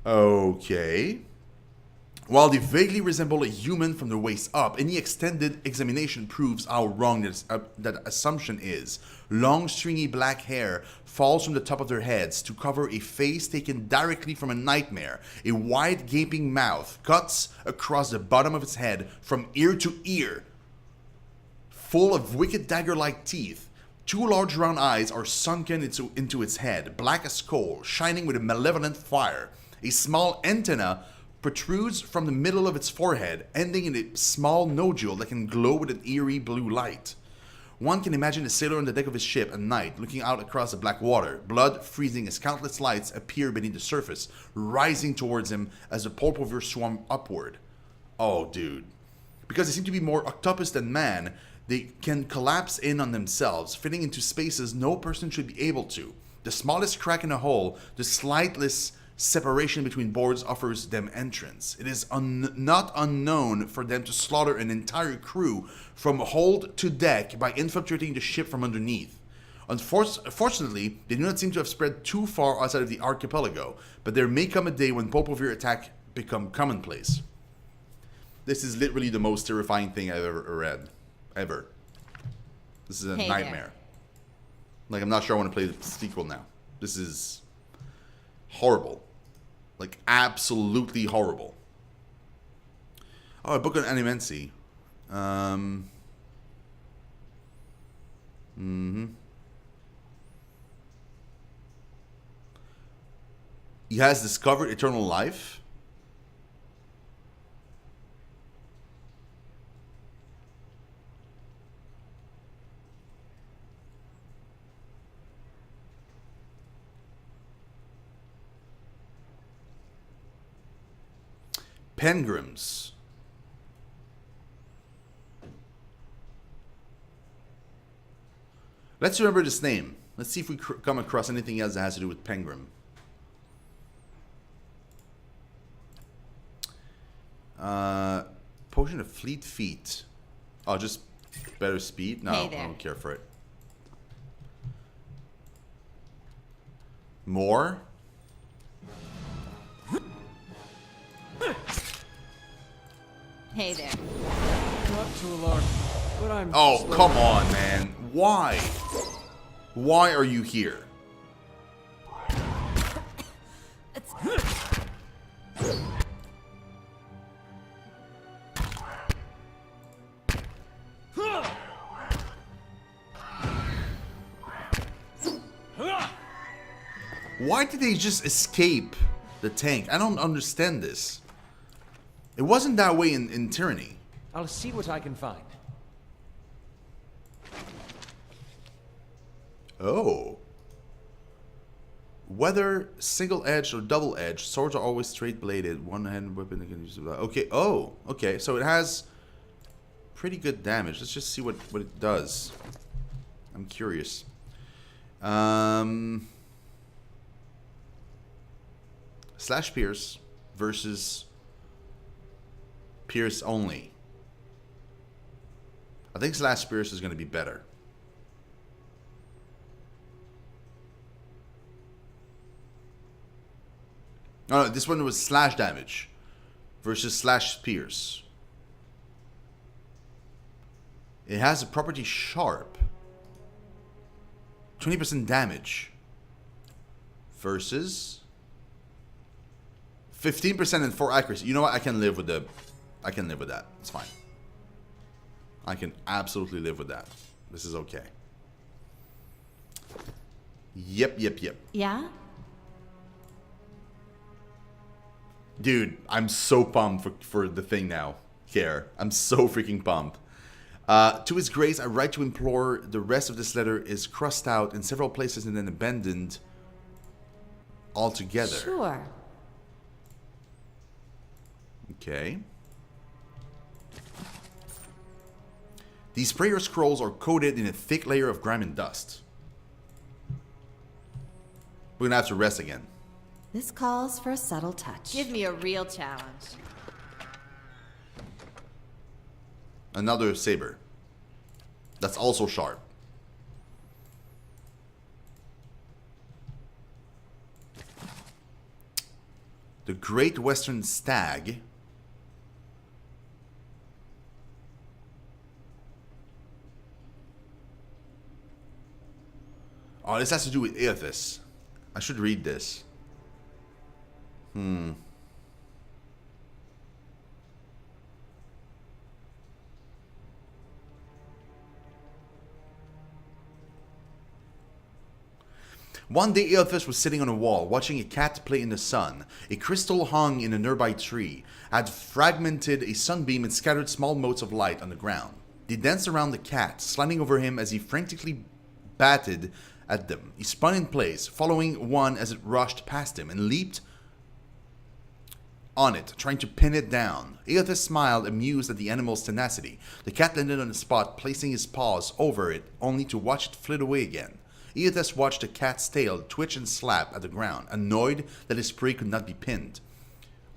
Okay. While they vaguely resemble a human from the waist up, any extended examination proves how wrong that assumption is. Long, stringy black hair falls from the top of their heads to cover a face taken directly from a nightmare. A wide, gaping mouth cuts across the bottom of its head from ear to ear, full of wicked dagger-like teeth. Two large round eyes are sunken into its head, black as coal, shining with a malevolent fire. A small antenna protrudes from the middle of its forehead, ending in a small nodule that can glow with an eerie blue light. One can imagine a sailor on the deck of his ship at night, looking out across the black water, blood freezing as countless lights appear beneath the surface, rising towards him as the Polpovir swarm upward. Oh, dude. Because they seem to be more octopus than man, they can collapse in on themselves, fitting into spaces no person should be able to. The smallest crack in a hull, the slightest separation between boards offers them entrance. It is not unknown for them to slaughter an entire crew from hold to deck by infiltrating the ship from underneath. Unfortunately, they do not seem to have spread too far outside of the archipelago, but there may come a day when Polpovir attack become commonplace. This is literally the most terrifying thing I've ever read. Ever. This is a nightmare. Like, I'm not sure I want to play the sequel now. This is horrible. Like, absolutely horrible. Oh, a book on Animency. He has discovered eternal life. Pengrams. Let's remember this name. Let's see if we come across anything else that has to do with Pengram. Potion of Fleet Feet. Oh, just better speed? No, I don't care for it. More? Hey there. Not too alarmed, but I'm... Oh, come on, man. Why? Why are you here? Why did they just escape the tank? I don't understand this. It wasn't that way in Tyranny. I'll see what I can find. Oh. Whether single-edged or double-edged, swords are always straight-bladed. One-handed weapon that can use... Okay, oh, okay. So it has pretty good damage. Let's just see what it does. I'm curious. Slash Pierce versus Pierce only. I think Slash Pierce is going to be better. Oh, no, this one was slash damage versus slash pierce. It has a property sharp. 20% damage versus 15% and 4 accuracy. You know what? I can live with that. It's fine. I can absolutely live with that. This is okay. Yep. Yeah? Dude, I'm so pumped for the thing now. Care. I'm so freaking pumped. To His Grace, I write to implore. The rest of this letter is crossed out in several places and then abandoned altogether. Sure. Okay. These prayer scrolls are coated in a thick layer of grime and dust. We're gonna have to rest again. This calls for a subtle touch. Give me a real challenge. Another saber. That's also sharp. The Great Western Stag. Oh, this has to do with Eothas. I should read this. One day Eothas was sitting on a wall, watching a cat play in the sun. A crystal hung in a nearby tree, had fragmented a sunbeam and scattered small motes of light on the ground. They danced around the cat, sliding over him as he frantically batted at them. He spun in place, following one as it rushed past him, and leaped on it, trying to pin it down. Eothas smiled, amused at the animal's tenacity. The cat landed on the spot, placing his paws over it, only to watch it flit away again. Eothas watched the cat's tail twitch and slap at the ground, annoyed that his prey could not be pinned.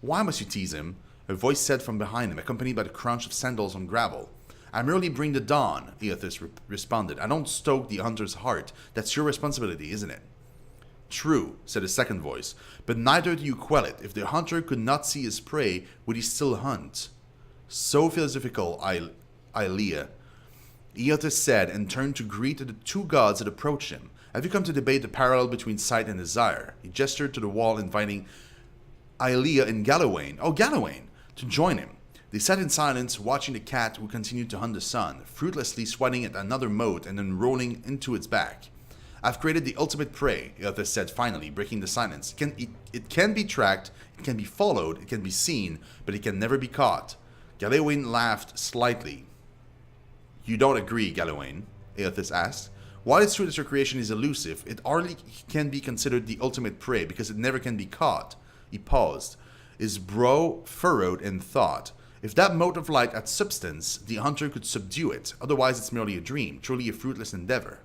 "Why must you tease him?" a voice said from behind him, accompanied by the crunch of sandals on gravel. "I merely bring the dawn," Eothas responded. "I don't stoke the hunter's heart. That's your responsibility, isn't it?" "True," said a second voice, "but neither do you quell it. If the hunter could not see his prey, would he still hunt?" "So philosophical, Aelia," Eothas said, and turned to greet the two gods that approached him. "Have you come to debate the parallel between sight and desire?" He gestured to the wall, inviting Aelia and Galawain, to join him. They sat in silence, watching the cat who continued to hunt the sun, fruitlessly swatting at another mote and then rolling into its back. "I've created the ultimate prey," Eothas said finally, breaking the silence. It can be tracked, it can be followed, it can be seen, but it can never be caught." Galawain laughed slightly. "You don't agree, Galawain?" Eothas asked. "While it's true that your creation is elusive, it hardly can be considered the ultimate prey because it never can be caught." He paused, his brow furrowed in thought. "If that mote of light had substance, the hunter could subdue it. Otherwise, it's merely a dream, truly a fruitless endeavor."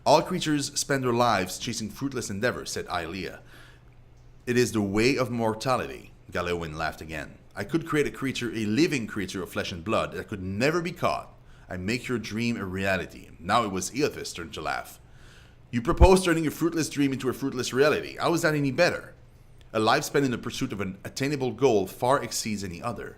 "All creatures spend their lives chasing fruitless endeavors," said Aelia. "It is the way of mortality." Galawain laughed again. "I could create a creature, a living creature of flesh and blood that could never be caught. I make your dream a reality." Now it was Eothas' turn to laugh. "You propose turning a fruitless dream into a fruitless reality. How is that any better? A life spent in the pursuit of an attainable goal far exceeds any other."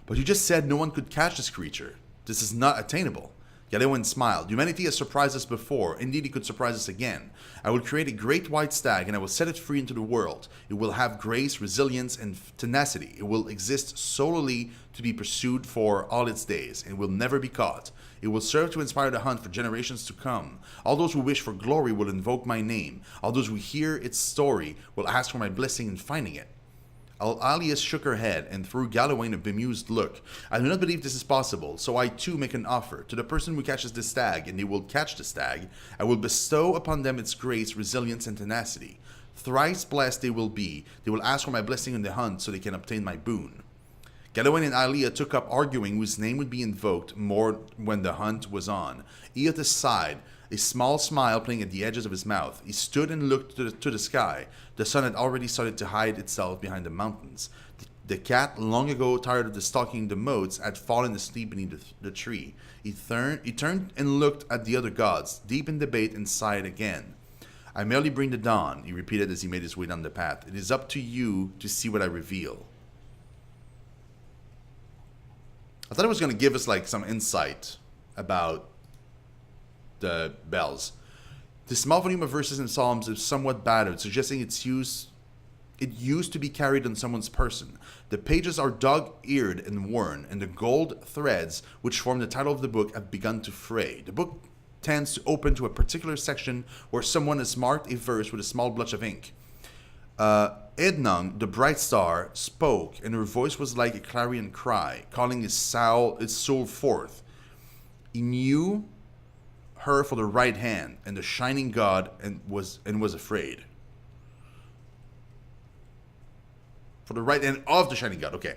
"But you just said no one could catch this creature. This is not attainable." Galawain smiled. "Humanity has surprised us before. Indeed, it could surprise us again. I will create a great white stag, and I will set it free into the world. It will have grace, resilience, and tenacity. It will exist solely to be pursued for all its days. It will never be caught. It will serve to inspire the hunt for generations to come. All those who wish for glory will invoke my name. All those who hear its story will ask for my blessing in finding it." Aelia shook her head and threw Galawain a bemused look. "I do not believe this is possible, so I too make an offer. To the person who catches the stag, and they will catch the stag, I will bestow upon them its grace, resilience, and tenacity. Thrice blessed they will be. They will ask for my blessing in the hunt so they can obtain my boon." Galawain and Aelia took up arguing whose name would be invoked more when the hunt was on. Eothas sighed, a small smile playing at the edges of his mouth. He stood and looked to the sky. The sun had already started to hide itself behind the mountains. The cat, long ago tired of stalking the motes, had fallen asleep beneath the tree. He turned and looked at the other gods, deep in debate, and sighed again. "I merely bring the dawn," he repeated as he made his way down the path. "It is up to you to see what I reveal." I thought it was going to give us like some insight about the bells. The small volume of verses and psalms is somewhat battered, suggesting it used to be carried on someone's person. The pages are dog-eared and worn, and the gold threads which form the title of the book have begun to fray. The book tends to open to a particular section where someone has marked a verse with a small blotch of ink. Ednung, the bright star, spoke, and her voice was like a clarion cry, calling its soul forth. He knew her for the right hand, and the shining god, and was afraid. For the right hand of the shining god, okay.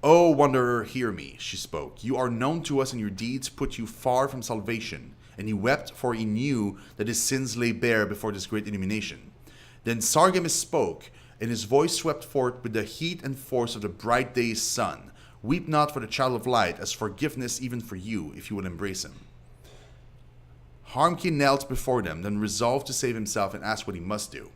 "Oh, wanderer, hear me," she spoke. "You are known to us, and your deeds put you far from salvation." And he wept, for he knew that his sins lay bare before this great illumination. Then Sargemus spoke, and his voice swept forth with the heat and force of the bright day's sun. "Weep not for the child of light, as forgiveness even for you, if you will embrace him." Harmki knelt before them, then resolved to save himself and asked what he must do.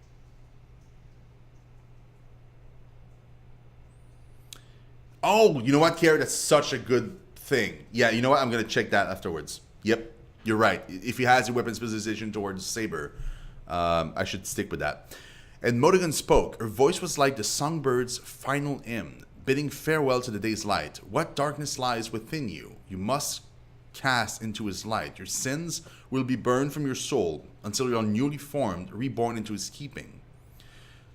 Oh, you know what, Kiara? That's such a good thing. Yeah, you know what? I'm going to check that afterwards. Yep, you're right. If he has a weapon specialization towards Saber, I should stick with that. And Modigan spoke. Her voice was like the songbird's final hymn, bidding farewell to the day's light. What darkness lies within you? You must cast into his light. Your sins will be burned from your soul until you are newly formed, reborn into his keeping.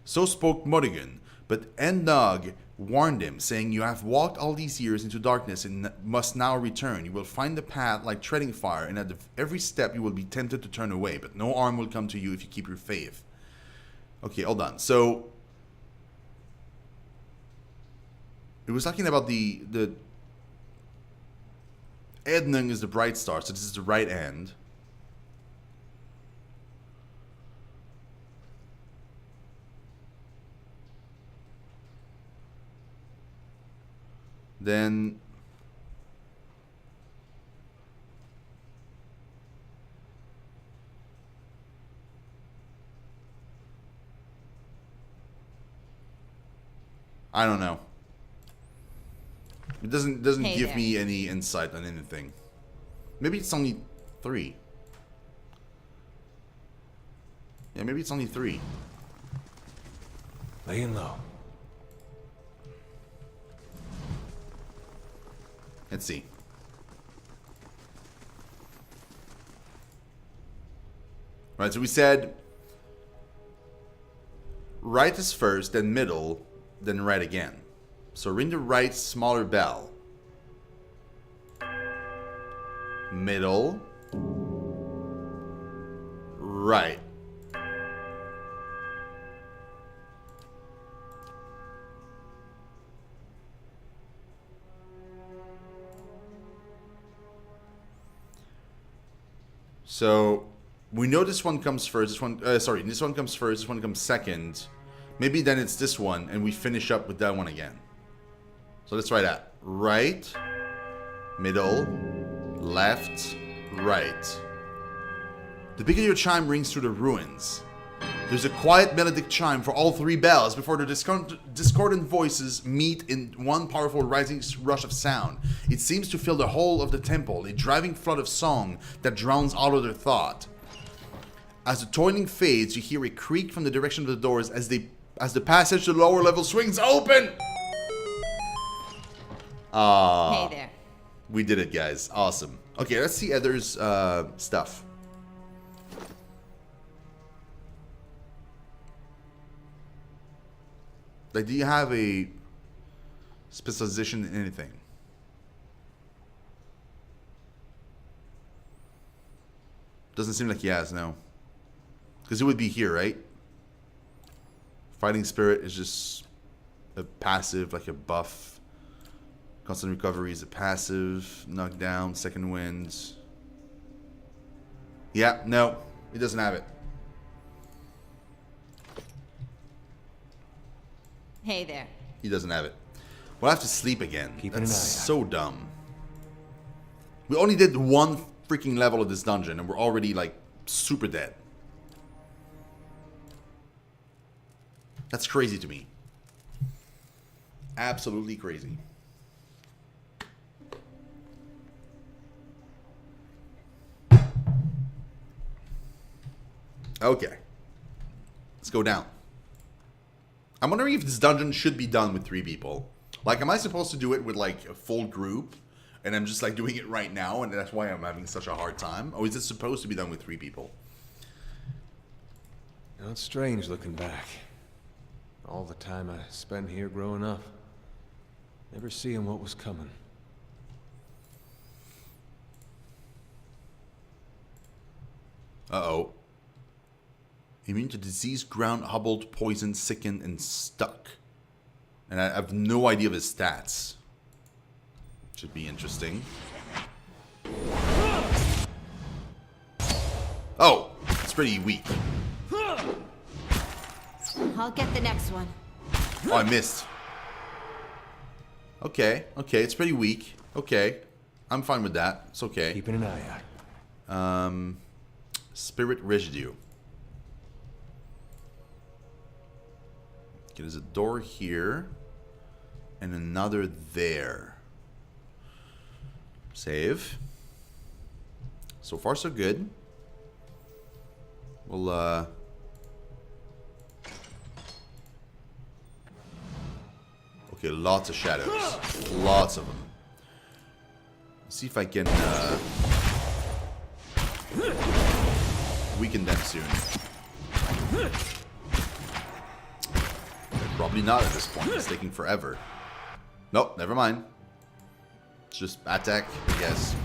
So spoke Modigan, but Endog warned him, saying, you have walked all these years into darkness and must now return. You will find the path like treading fire, and at every step you will be tempted to turn away, but no harm will come to you if you keep your faith. Okay, hold on. So it was talking about the Ednung is the bright star, so this is the right hand. Then I don't know. It doesn't Hey give there. me any insight on anything. Maybe it's only 3. Yeah, maybe it's only 3. Laying low. Let's see. Right, so we said right is first, then middle, then right again. So ring the right smaller bell. Middle. Right. So we know this one comes first. This one comes first. This one comes second. Maybe then it's this one, and we finish up with that one again. So let's try that. Right, middle, left, right. The peculiar chime rings through the ruins. There's a quiet melodic chime for all 3 bells before the discordant voices meet in one powerful rising rush of sound. It seems to fill the whole of the temple, a driving flood of song that drowns all other thought. As the toiling fades, you hear a creak from the direction of the doors as the passage to the lower level swings open. Hey there. We did it, guys. Awesome. Okay, let's see Ether's stuff. Like, do you have a specialization in anything? Doesn't seem like he has, no. Because it would be here, right? Fighting Spirit is just a passive, like a buff. Constant Recovery is a passive. Knockdown, Second Wind. Yeah, no. He doesn't have it. Hey there. He doesn't have it. We'll have to sleep again. Keeping That's an eye out. so dumb. We only did 1 freaking level of this dungeon, and we're already, like, super dead. That's crazy to me. Absolutely crazy. Okay. Let's go down. I'm wondering if this dungeon should be done with 3 people. Like, am I supposed to do it with, like, a full group? And I'm just, like, doing it right now, and that's why I'm having such a hard time? Or is it supposed to be done with 3 people? Now it's strange looking back. All the time I spent here growing up. Never seeing what was coming. Uh-oh. Immune to disease, ground, hobbled, poisoned, sickened, and stuck. And I have no idea of his stats. Should be interesting. Oh, it's pretty weak. I'll get the next one. Oh, I missed. Okay, it's pretty weak. Okay, I'm fine with that. It's okay. Keeping an eye out. Spirit residue. Okay, there's a door here. And another there. Save. So far, so good. We'll, okay, lots of shadows. Lots of them. Let's see if I can, weaken them soon. Probably not at this point. It's taking forever. Nope, never mind. It's just attack, I guess.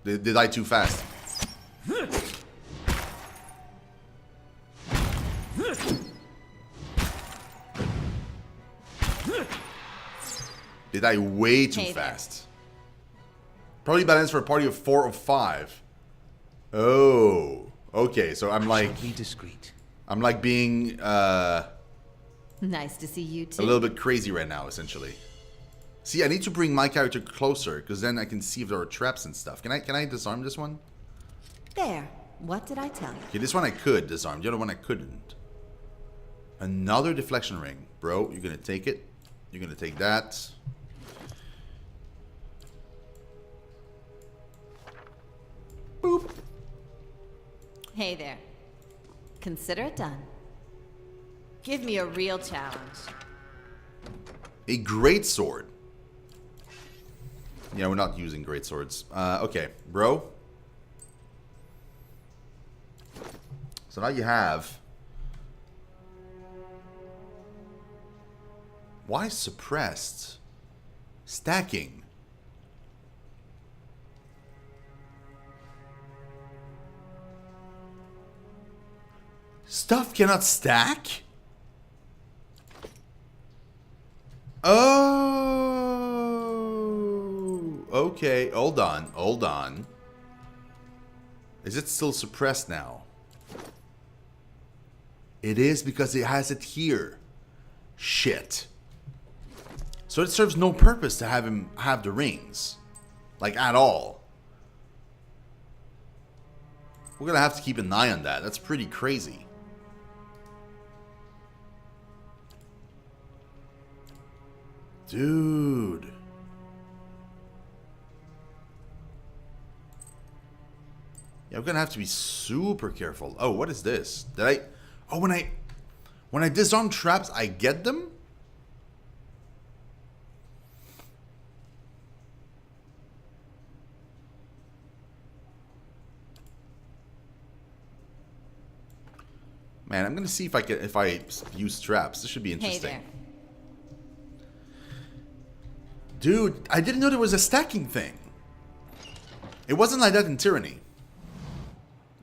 They die too fast. They die way too fast. Probably balanced for a party of 4 or 5. Oh. Okay, so I'm like... Be discreet. I'm like being, Nice to see you a too. little bit crazy right now, essentially. See, I need to bring my character closer, because then I can see if there are traps and stuff. Can I disarm this one? There. What did I tell you? Okay, this one I could disarm. The other one I couldn't. Another deflection ring. Bro, you're going to take it. You're going to take that. Boop. Hey there. Consider it done. Give me a real challenge. A great sword. Yeah, we're not using great swords. Okay, bro. So now you have... Why suppressed? Stacking. Stuff cannot stack? Oh, okay. Hold on. Hold on. Is it still suppressed now? It is because it has it here. Shit. So it serves no purpose to have him have the rings. Like, at all. We're gonna have to keep an eye on that. That's pretty crazy. Dude. Yeah, I'm gonna have to be super careful. Oh, what is this? Did I... Oh, when I disarm traps, I get them? Man, I'm gonna see if I use traps. This should be Hey interesting. there. Dude, I didn't know there was a stacking thing. It wasn't like that in Tyranny.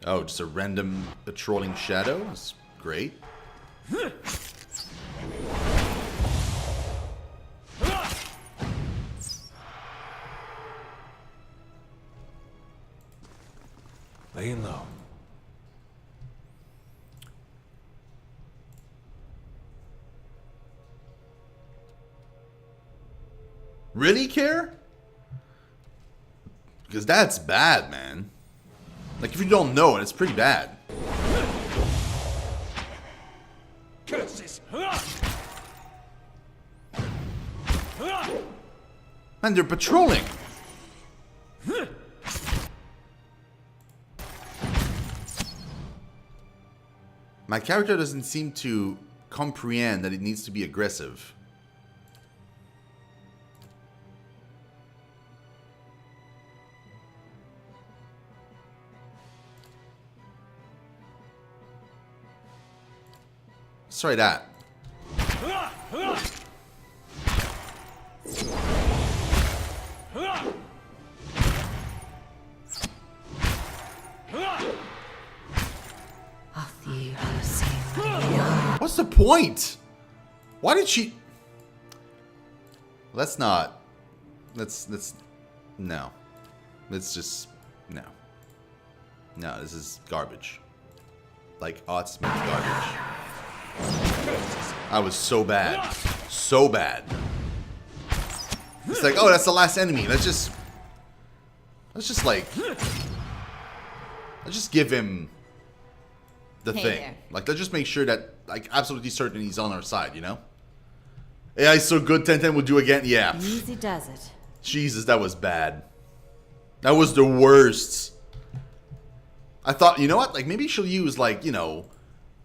Oh, just a random trolling shadow? That's great. Laying low. Really care? Because that's bad, man. Like, if you don't know it, it's pretty bad. Curses! Man, they're patrolling. My character doesn't seem to comprehend that it needs to be aggressive. Let's try that. What's the point? Why did she... Let's not... Let's... No. Let's just... No. No, this is garbage. Like, odds makes garbage. I was so bad. So bad. It's like, oh, that's the last enemy. Let's just like... Let's just give him... the Hey thing. there. Like, let's just make sure that, like, absolutely certain he's on our side, you know? AI is so good, 1010 would do again. Yeah. Easy does it. Jesus, that was bad. That was the worst. I thought, you know what? Like, maybe she'll use, like, you know,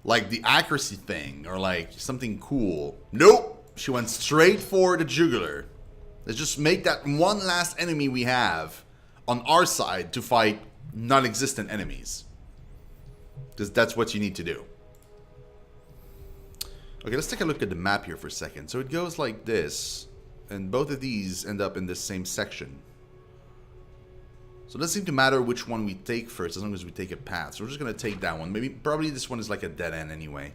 like the accuracy thing or, like, something cool. Nope. She went straight for the jugular. Let's just make that one last enemy we have on our side to fight non-existent enemies. Because that's what you need to do. Okay, let's take a look at the map here for a second. So it goes like this. And both of these end up in this same section. So it doesn't seem to matter which one we take first, as long as we take a path. So we're just going to take that one. Probably this one is like a dead end anyway.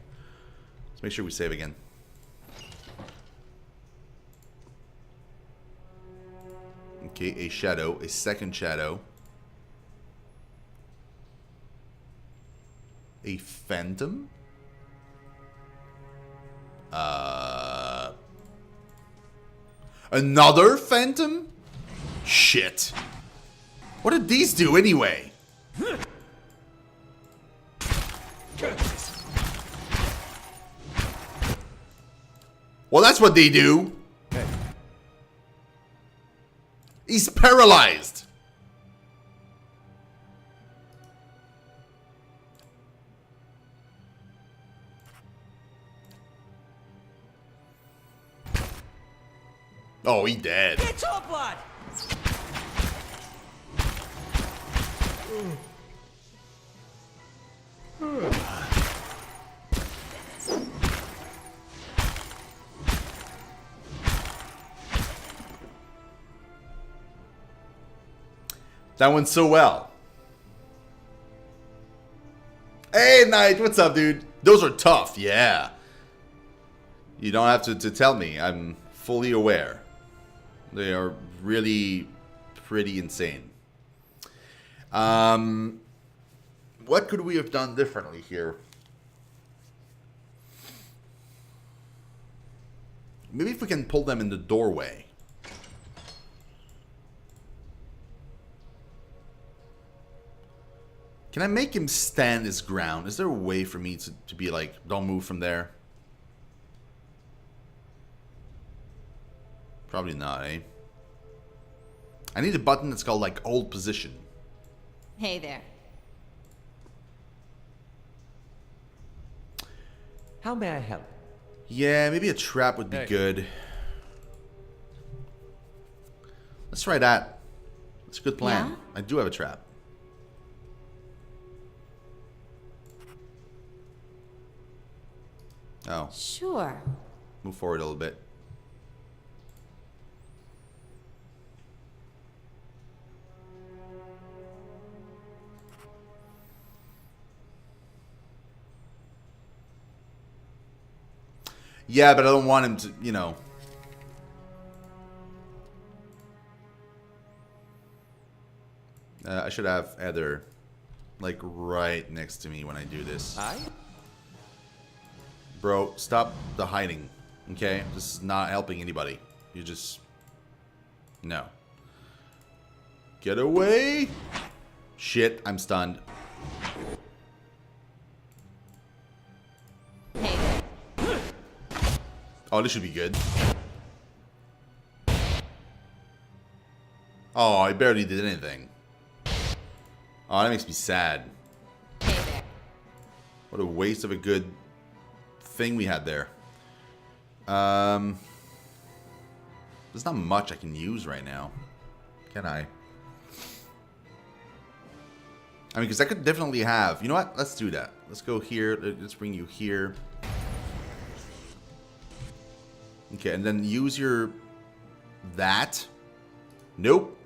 Let's make sure we save again. Okay, a shadow. A second shadow. A phantom? Another phantom? Shit. What did these do anyway? Well, that's what they do. He's paralyzed. Oh, he dead. Get your blood! That went so well. Hey, Knight, what's up, dude? Those are tough, yeah. You don't have to tell me. I'm fully aware. They are really pretty insane. What could we have done differently here? Maybe if we can pull them in the doorway. Can I make him stand his ground? Is there a way for me to be like, don't move from there? Probably not, eh? I need a button that's called like hold position. Hey there. How may I help? Yeah, maybe a trap would be good. Let's try that. That's a good plan. Yeah? I do have a trap. Oh, Sure. move forward a little bit. Yeah, but I don't want him to, you know. I should have Heather, like, right next to me when I do this. Hi? Bro, stop the hiding, okay? This is not helping anybody. You just... No. Get away! Shit, I'm stunned. Hey there. Oh, this should be good. Oh, I barely did anything. Oh, that makes me sad. Hey there. What a waste of a good thing we had there. There's not much I can use right now. Can I? I mean, because I could definitely have... You know what? Let's do that. Let's go here. Let's bring you here. Okay, and then use your... That. Nope.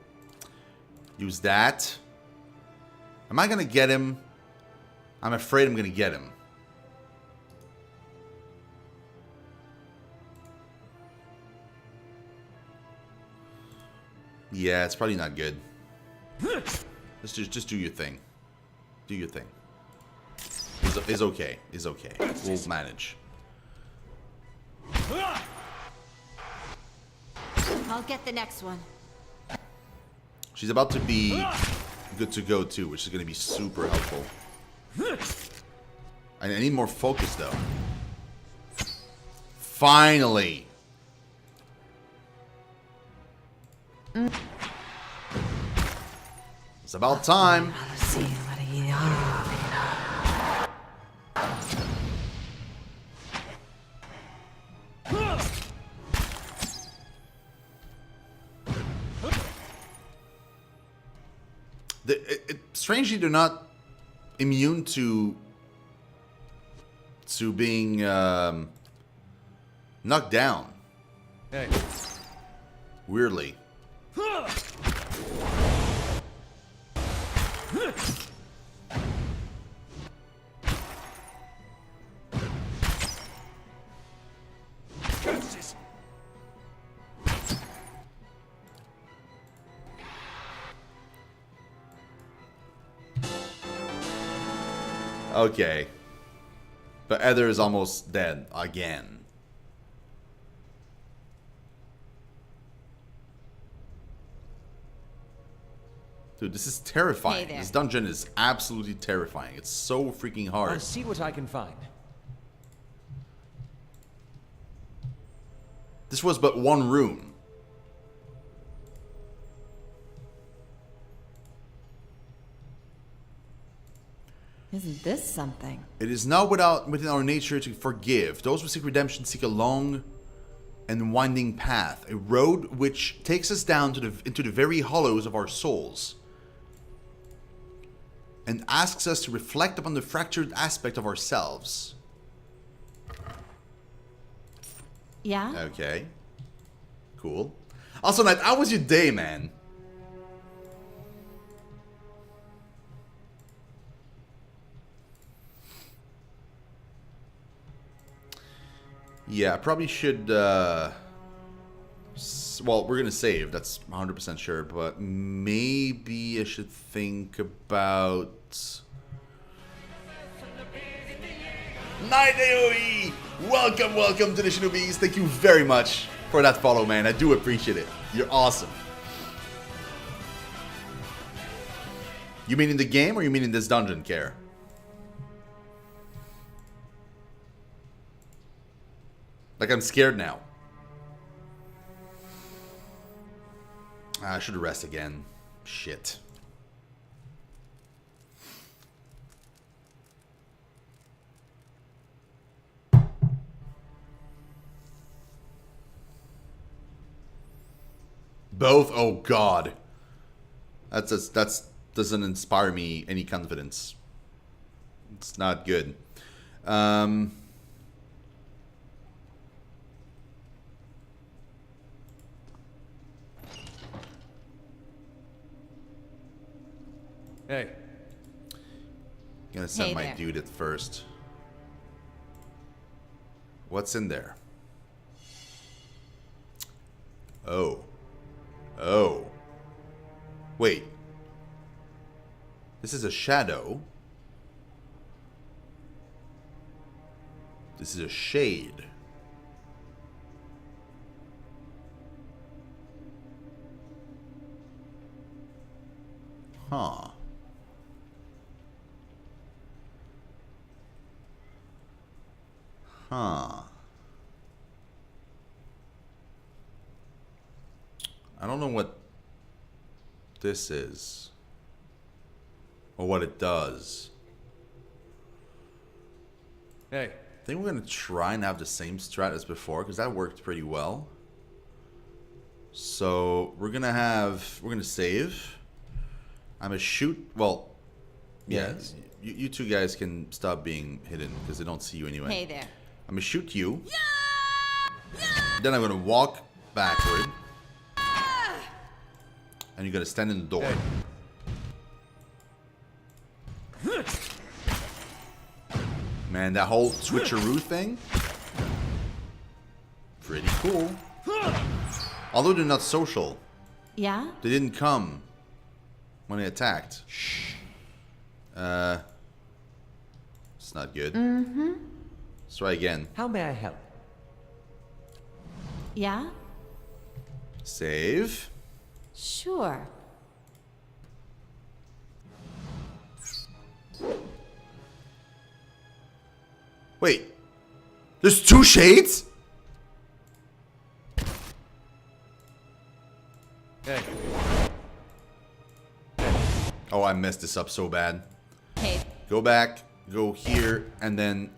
Use that. Am I going to get him? I'm afraid I'm going to get him. Yeah, it's probably not good. Just do your thing. Do your thing. It's okay. It's okay. We'll manage. I'll get the next one. She's about to be good to go too, which is going to be super helpful. I need more focus though. Finally. It's about time. Strangely, they're not immune to being knocked down. Hey. Weirdly. Okay. But Ether is almost dead again. Dude, this is terrifying. Hey there. This dungeon is absolutely terrifying. It's so freaking I'll hard. see what I can find. This was but one room. Isn't this something? It is not within our nature to forgive. Those who seek redemption seek a long and winding path, a road which takes us down into the very hollows of our souls, and asks us to reflect upon the fractured aspect of ourselves. Yeah? Okay. Cool. Also, Knight, how was your day, man? Yeah, I probably should, well, we're gonna save, that's 100% sure, but maybe I should think about... Night AoE! Welcome to the Shinobis. Thank you very much for that follow, man. I do appreciate it. You're awesome. You mean in the game or you mean in this dungeon, Care? Like, I'm scared now. I should rest again. Shit. Both? Oh god. That's doesn't inspire me any confidence. It's not good. Hey. Gonna send Hey my there. dude at first. What's in there? Oh. Oh. Wait. This is a shadow. This is a shade. Huh. Huh. I don't know what this is. Or what it does. Hey. I think we're going to try and have the same strat as before, because that worked pretty well. So, we're going to save. I'm going to shoot, well, yeah, Yes. you two guys can stop being hidden, because they don't see you anyway. Hey there. I'm going to shoot you. Then I'm going to walk backward. And you're going to stand in the door. Man, that whole switcheroo thing, pretty cool. Although they're not social. Yeah? They didn't come when they attacked. It's not good. Let's try again. How may I help? Yeah? Save. Sure. Wait. There's two shades? Hey. Oh, I messed this up so bad. Hey. Go back, go here, and then